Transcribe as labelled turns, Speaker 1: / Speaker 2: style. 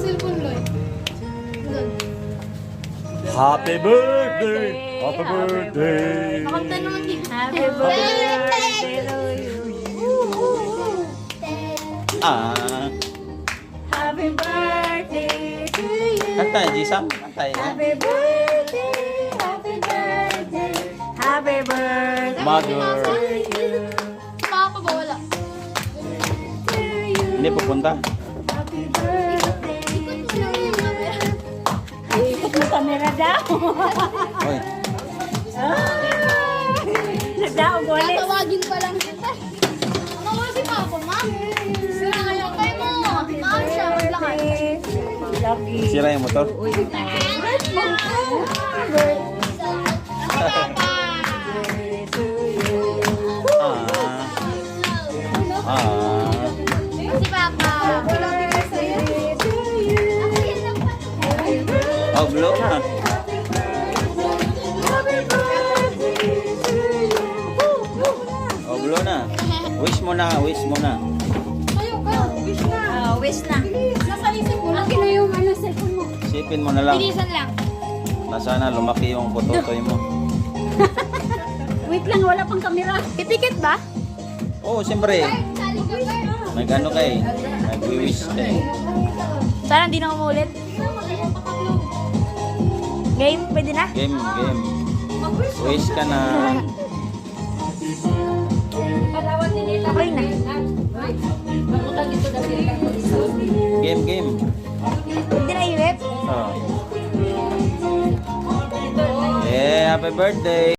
Speaker 1: cellphone, Loy.
Speaker 2: Happy birthday! Happy birthday!
Speaker 1: Makanta naman din.
Speaker 3: Happy birthday to you.
Speaker 2: Ah,
Speaker 3: Happy birthday to you.
Speaker 2: kanta Jisam, kanta
Speaker 3: Happy birthday, happy birthday, happy birthday
Speaker 2: Mother.
Speaker 3: to you.
Speaker 1: Si Papa ba wala?
Speaker 3: To you.
Speaker 2: Hindi pupunta.
Speaker 3: Happy birthday.
Speaker 1: Ikot mo lang yung camera.
Speaker 3: Ikot mo camera daw.
Speaker 2: Oy,
Speaker 3: Nagdaog ulit.
Speaker 1: Tatawagin pa lang kita. Ano ba si Papa, ma'am? Sira nga yung kay mo. Ma'am siya, maglakad.
Speaker 3: Lucky.
Speaker 2: sira yung motor.
Speaker 3: Uy,
Speaker 1: Ano, Papa?
Speaker 3: to you.
Speaker 2: Ah, ah.
Speaker 1: Si Papa.
Speaker 3: To you.
Speaker 2: Oh, blow na.
Speaker 3: Happy birthday to you.
Speaker 2: Oh, blow na. Wish mo na, wish mo na.
Speaker 1: Ayaw ka. Wish na.
Speaker 3: Wish na.
Speaker 1: Nasa isip mo lang.
Speaker 3: Akin na yung cellphone mo.
Speaker 2: Sipin mo na lang.
Speaker 1: Bilisan lang.
Speaker 2: Na sana lumaki yung putotoy mo.
Speaker 3: Wait lang, wala pang camera.
Speaker 1: Titikit ba?
Speaker 2: Oh, siyempre. May gano kay. Nag-wish kay.
Speaker 1: Sana hindi na umulit. Game, pwede na?
Speaker 2: Game, game. Wish ka na.
Speaker 1: Okay na.
Speaker 2: Game, game.
Speaker 1: Pwede na iwit?
Speaker 2: Oh. Yeah, happy birthday.